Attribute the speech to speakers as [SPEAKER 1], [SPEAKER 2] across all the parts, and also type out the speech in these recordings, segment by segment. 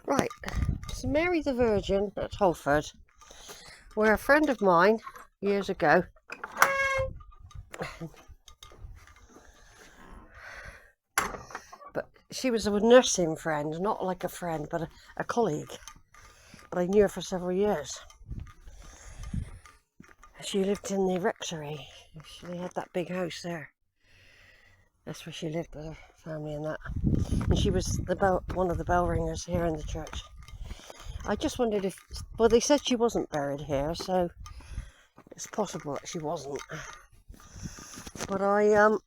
[SPEAKER 1] Right, it's Mary the Virgin at Holford, where a friend of mine years ago but she was a nursing friend, not like a friend but a colleague, but I knew her for several years. She lived in the rectory. They had that big house there. That's where she lived with her family and that. And she was one of the bell ringers here in the church. I just wondered if, well, they said she wasn't buried here, so it's possible that she wasn't. But I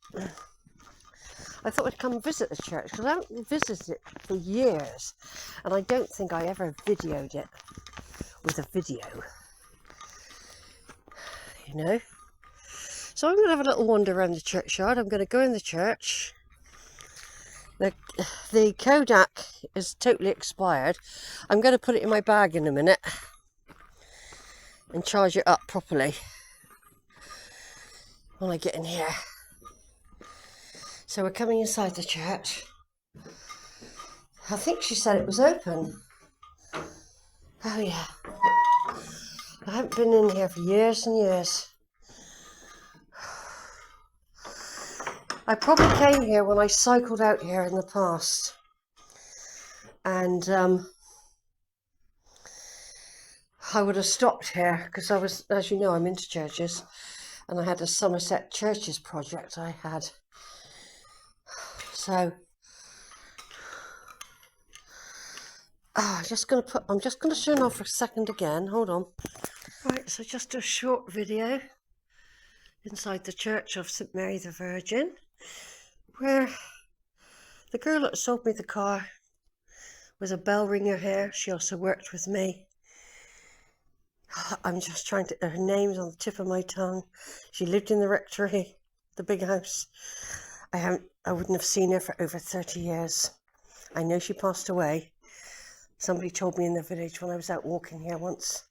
[SPEAKER 1] thought I'd come visit the church because I haven't visited it for years, and I don't think I ever videoed it with a video, you know. So I'm going to have a little wander around the churchyard. I'm going to go in the church. The Kodak is totally expired. I'm going to put it in my bag in a minute and charge it up properly when I get in here. So we're coming inside the church. I think she said it was open. Oh yeah. I haven't been in here for years and years. I probably came here when I cycled out here in the past. And I would have stopped here because I was, as you know, I'm into churches. And I had a Somerset Churches project I had. So, I'm just going to turn off for a second again. Hold on. Right, so just a short video inside the church of St Mary the Virgin, where the girl that sold me the car was a bell ringer here. She also worked with me. I'm just trying to, her name's on the tip of my tongue. She lived in the rectory, the big house. I wouldn't have seen her for over 30 years. I know she passed away. Somebody told me in the village when I was out walking here once.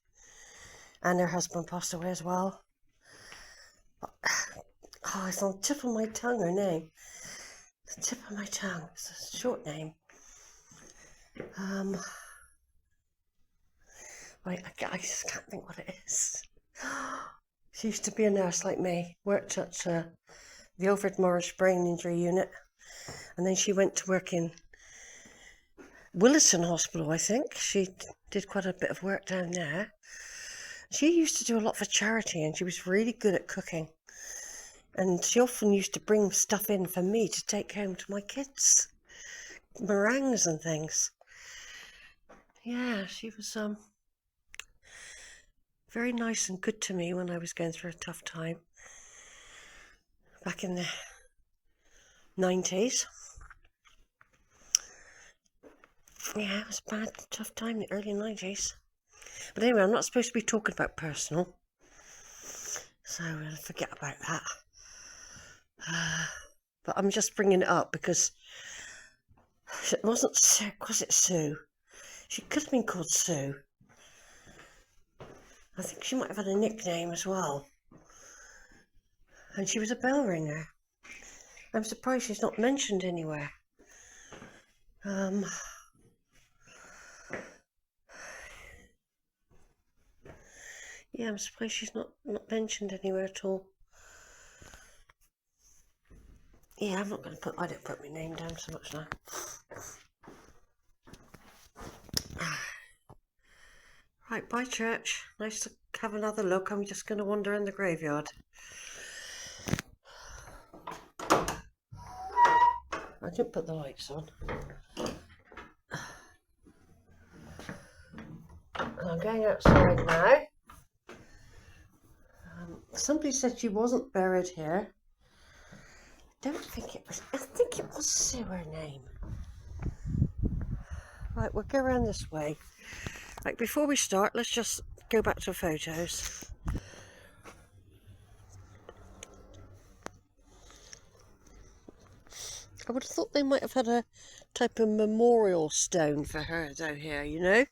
[SPEAKER 1] And her husband passed away as well. Oh, it's on the tip of my tongue, her name. The tip of my tongue. It's a short name. Right, I just can't think what it is. She used to be a nurse like me. Worked at the Holford Morris Brain Injury Unit. And then she went to work in Williston Hospital, I think. She did quite a bit of work down there. She used to do a lot for charity, and she was really good at cooking. And she often used to bring stuff in for me to take home to my kids. Meringues and things. Yeah, she was very nice and good to me when I was going through a tough time. Back in the 90s. Yeah, it was a bad, tough time in the early 90s. But anyway, I'm not supposed to be talking about personal, so I'll forget about that. But I'm just bringing it up because it wasn't Sue, was it Sue? She could have been called Sue. I think she might have had a nickname as well. And she was a bell ringer. I'm surprised she's not mentioned anywhere. Yeah, I'm surprised she's not mentioned anywhere at all. Yeah, I'm not going to I don't put my name down so much now. Right, bye church. Nice to have another look. I'm just going to wander in the graveyard. I didn't put the lights on. I'm going outside now. Somebody said she wasn't buried here. I think it was Sue, her name. Right, we'll go around this way. Right, before we start, let's just go back to photos. I would have thought they might have had a type of memorial stone for her down here, you know?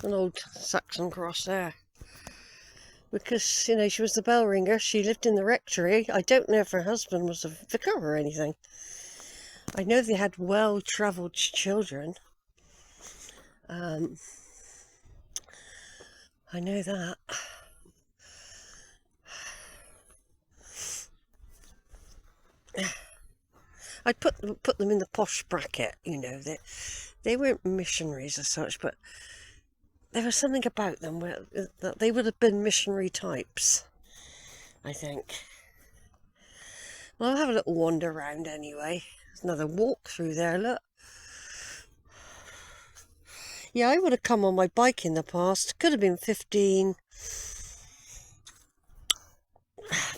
[SPEAKER 1] An old Saxon cross there. Because, you know, she was the bell ringer. She lived in the rectory. I don't know if her husband was a vicar or anything. I know they had well-travelled children. I know that. I'd put them in the posh bracket, you know. They weren't missionaries as such, but there was something about them where that they would have been missionary types, I think. Well, I'll have a little wander around anyway. There's another walk through there, look. Yeah, I would have come on my bike in the past. Could have been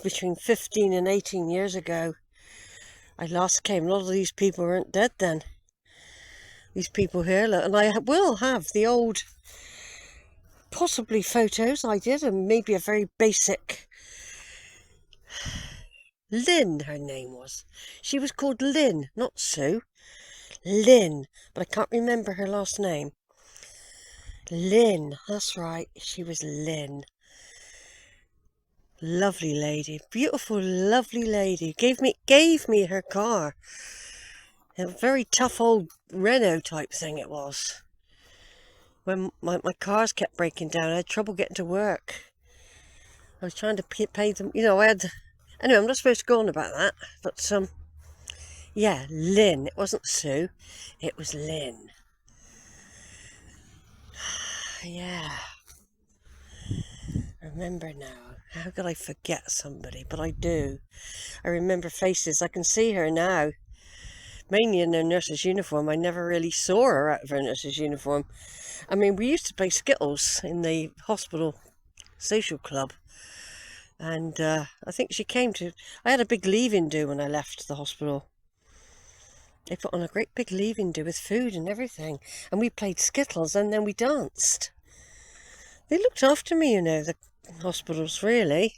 [SPEAKER 1] between 15 and 18 years ago. I last came. A lot of these people weren't dead then. These people here, look, and I will have the old, possibly photos I did, and maybe a very basic. Lynn, her name was. She was called Lynn, not Sue. Lynn, but I can't remember her last name. Lynn, that's right, she was Lynn. Lovely lady, beautiful, lovely lady. Gave me her car. A very tough old Renault type thing it was. When my cars kept breaking down, I had trouble getting to work. I was trying to pay them, you know, anyway, I'm not supposed to go on about that, but yeah, Lynn. It wasn't Sue, it was Lynn. Yeah. Remember now. How could I forget somebody? But I do. I remember faces. I can see her now. Mainly in her nurse's uniform. I never really saw her out of her nurse's uniform. I mean, we used to play Skittles in the hospital social club. And I think she came to... I had a big leave-in do when I left the hospital. They put on a great big leave-in do with food and everything. And we played Skittles and then we danced. They looked after me, you know, the hospitals, really.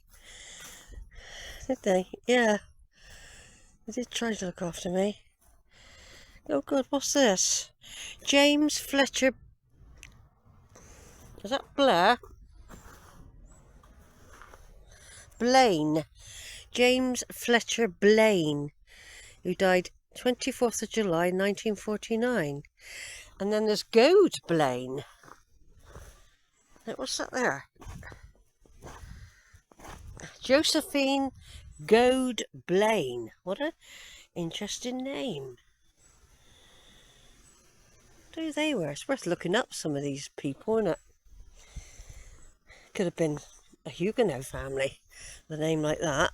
[SPEAKER 1] Did they? Yeah. They did try to look after me. Oh, God, what's this? James Fletcher... Is that Blair? Blaine. James Fletcher Blaine, who died 24th of July 1949. And then there's Goad Blaine. What's that there? Josephine Goad Blaine. What an interesting name. Who they were? It's worth looking up some of these people, isn't it? Could have been a Huguenot family, the name like that.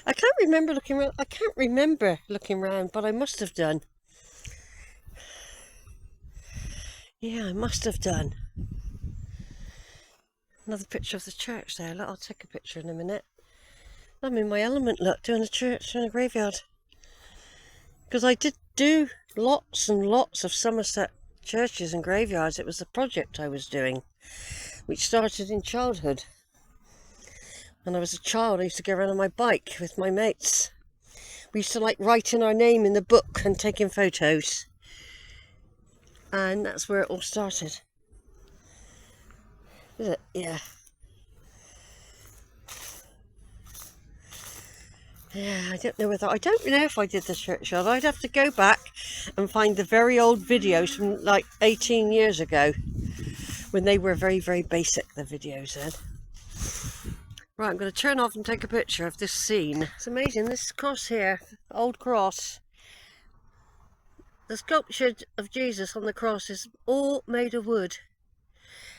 [SPEAKER 1] I can't remember looking around, but I must have done. Yeah, I must have done. Another picture of the church there. Look, I'll take a picture in a minute. I'm in my element, look, doing a church, doing a graveyard. Because I did do lots and lots of Somerset churches and graveyards. It was the project I was doing, which started in childhood. When I was a child, I used to go around on my bike with my mates. We used to like writing our name in the book and taking photos. And that's where it all started. Is it? Yeah. Yeah, I don't know if I did the churchyard. I'd have to go back and find the very old videos from like 18 years ago, when they were very, very basic, the videos then. Right, I'm going to turn off and take a picture of this scene. It's amazing, this cross here, old cross. The sculpture of Jesus on the cross is all made of wood.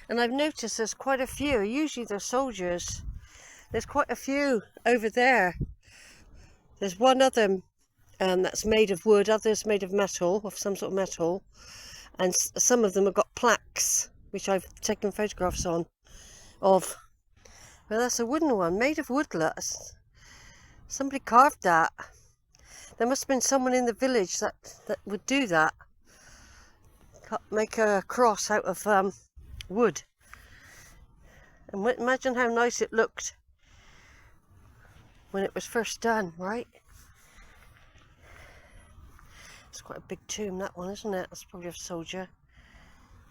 [SPEAKER 1] And I've noticed there's quite a few, usually they're soldiers. There's quite a few over there. There's one other that's made of wood, others made of metal, of some sort of metal. And some of them have got plaques, which I've taken photographs of. Well, that's a wooden one, made of woodlet. Somebody carved that. There must have been someone in the village that would do that. Make a cross out of wood. And imagine how nice it looked when it was first done, right? It's quite a big tomb, that one, isn't it? That's probably a soldier.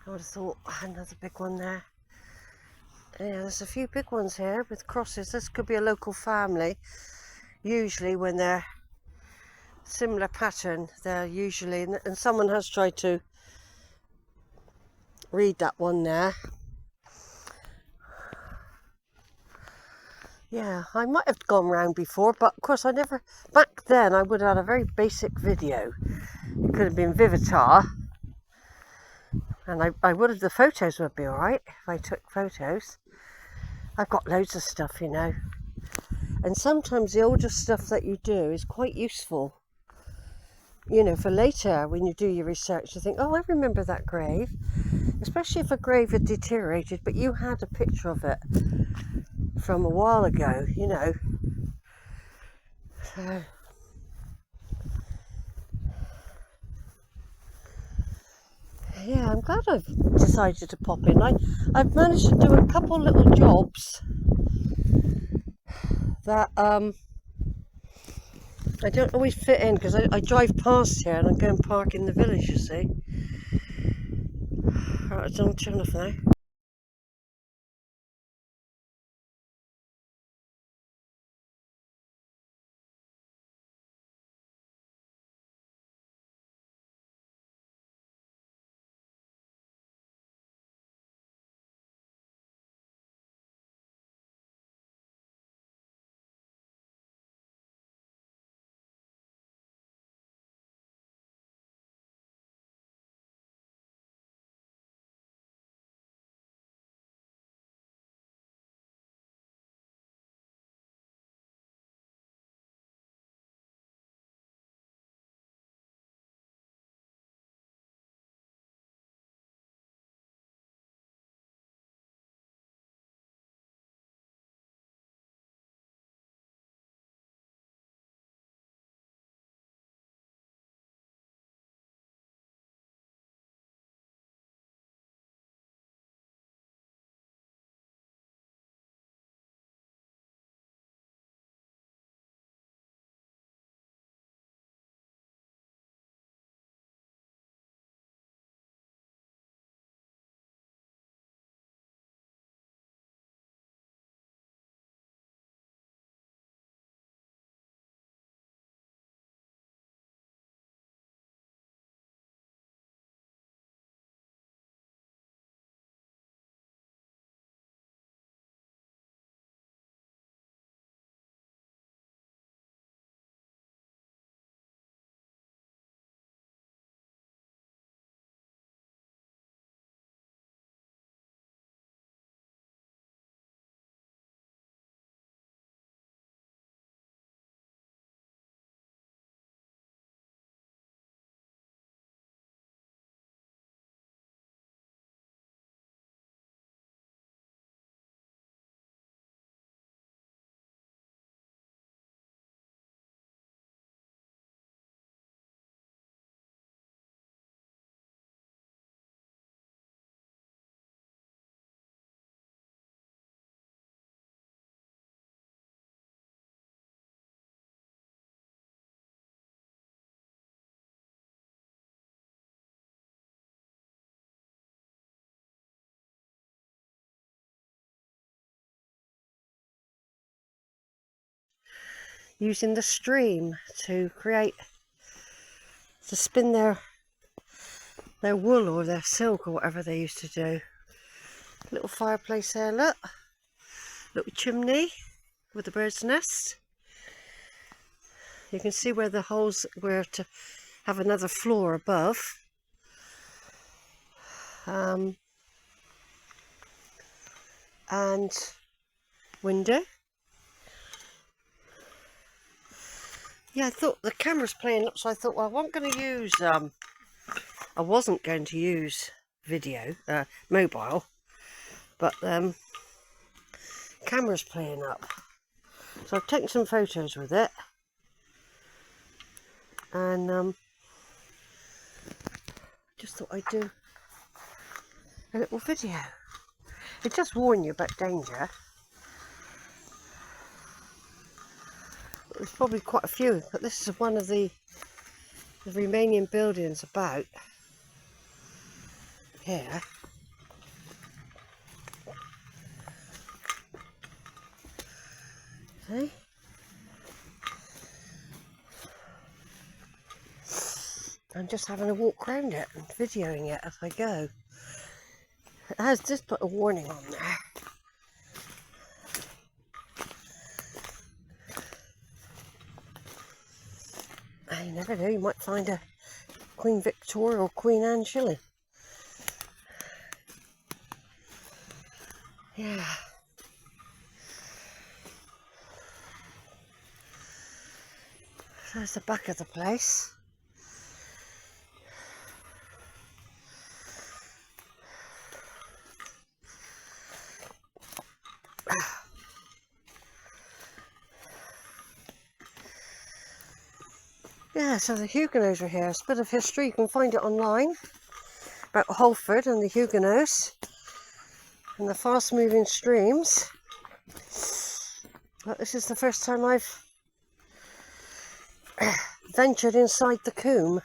[SPEAKER 1] I would have thought another big one there. Yeah, there's a few big ones here with crosses. This could be a local family. Usually when they're similar pattern there usually, and someone has tried to read that one there. Yeah, I might have gone round before, but of course I never, back then I would have had a very basic video. It could have been Vivitar, and I would have, the photos would be alright if I took photos. I've got loads of stuff, you know, and sometimes the older stuff that you do is quite useful, you know, for later when you do your research. You think, oh, I remember that grave, especially if a grave had deteriorated but you had a picture of it from a while ago, you know. So yeah, I'm glad I've decided to pop in. I've managed to do a couple little jobs that I don't always fit in, because I drive past here and I go and park in the village, you see. Right, I'll turn off now. Using the stream to spin their wool or their silk or whatever they used to do. Little fireplace there, look. Little chimney with the bird's nest. You can see where the holes were to have another floor above. And window. Yeah, I thought the camera's playing up, so I thought, well, I wasn't going to use video, mobile, but camera's playing up. So I've taken some photos with it, and just thought I'd do a little video. It just warn you about danger. There's probably quite a few, but this is one of the Romanian buildings about here. Okay. I'm just having a walk around it and videoing it as I go. It has just put a warning on there. You never know, you might find a Queen Victoria or Queen Anne shilling. Yeah. So there's the back of the place. Yeah, so the Huguenots are here. It's a bit of history. You can find it online about Holford and the Huguenots and the fast-moving streams. But this is the first time I've ventured inside the combe.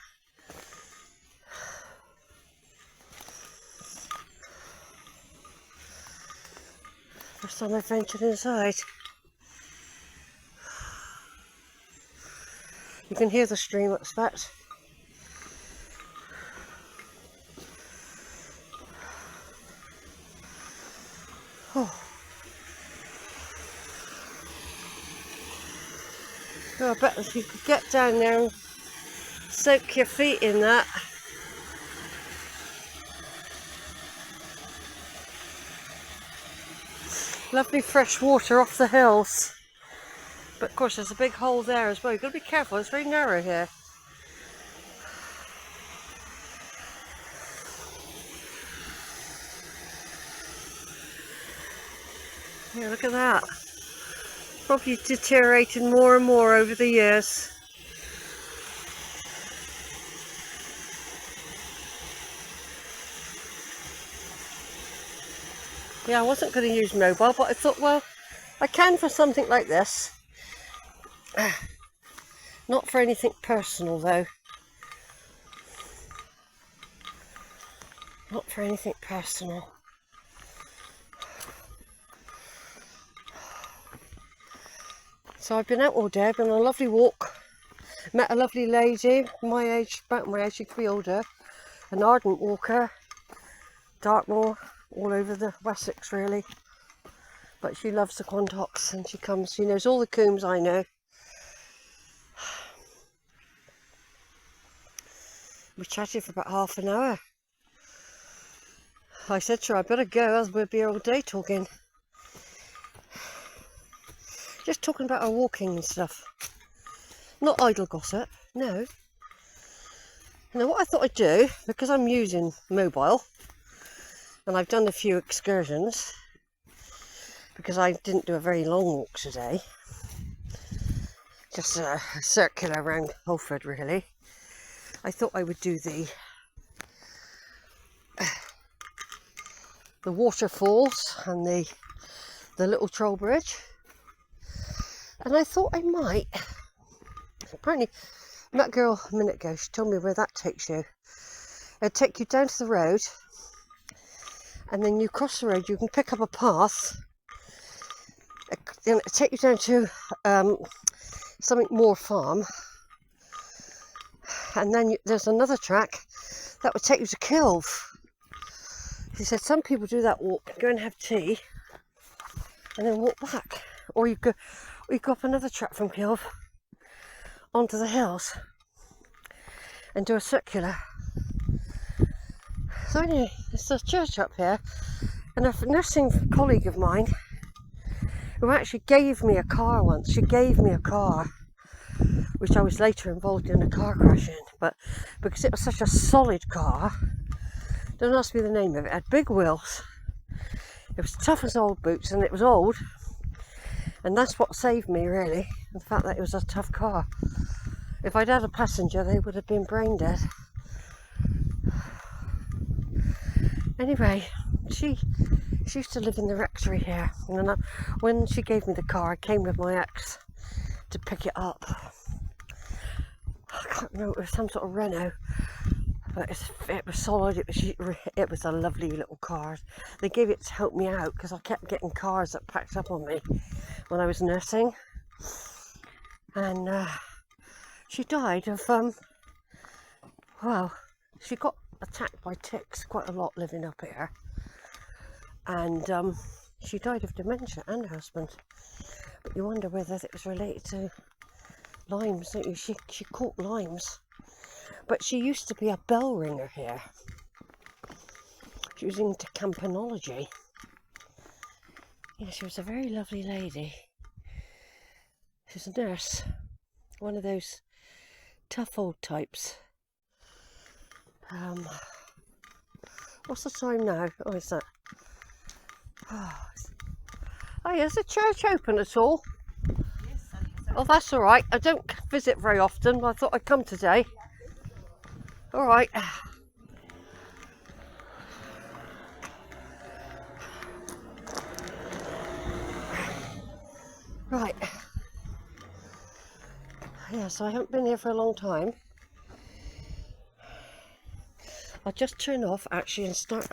[SPEAKER 1] First time I've ventured inside. You can hear the stream, I expect. Oh. Oh, I bet if you could get down there and soak your feet in that. Lovely fresh water off the hills. But of course there's a big hole there as well. You've got to be careful, it's very narrow here. Yeah, look at that. Probably deteriorated more and more over the years. Yeah, I wasn't going to use mobile, but I thought, well, I can for something like this. Not for anything personal though. Not for anything personal. So I've been out all day, I've been on a lovely walk. Met a lovely lady, my age, about my age, she could be older. An ardent walker. Dartmoor, all over the Wessex really. But she loves the Quantocks and she knows all the combes I know. We chatted for about half an hour. I said to her, I better go, else we'll be here all day talking. Just talking about our walking and stuff. Not idle gossip, no. Now what I thought I'd do, because I'm using mobile, and I've done a few excursions, because I didn't do a very long walk today. Just a circular around Holford really. I thought I would do the waterfalls and the little troll bridge. And I thought I might. Apparently, that girl a minute ago, she told me where that takes you. It'll take you down to the road, and then you cross the road, you can pick up a path, and it'll take you down to something more farm, and then there's another track that would take you to Kilve. She said some people do that walk, go and have tea, and then walk back, or you go up another track from Kilve onto the hills and do a circular. So anyway, there's a church up here, and a nursing colleague of mine who actually gave me a car once. She gave me a car, which I was later involved in a car crash in, but because it was such a solid car, don't ask me the name of it, it had big wheels, it was tough as old boots, and it was old, and that's what saved me really, the fact that it was a tough car. If I'd had a passenger, they would have been brain dead. Anyway, she used to live in the rectory here, and when she gave me the car, I came with my ex to pick it up. I can't remember, it was some sort of Renault, but it was solid. It was a lovely little car. They gave it to help me out because I kept getting cars that packed up on me when I was nursing, and she died of Well, she got attacked by ticks quite a lot living up here, and she died of dementia, and her husband. But you wonder whether it was related to limes, don't you? She caught limes. But she used to be a bell ringer here. She was into campanology. Yeah, she was a very lovely lady. She was a nurse. One of those tough old types. What's the time now? Oh, is that? Oh, yeah, is the church open at all?
[SPEAKER 2] Yes, I think so.
[SPEAKER 1] Oh, that's all right. I don't visit very often, but I thought I'd come today. All right. Right. Yeah, so I haven't been here for a long time. I'll just turn off actually and start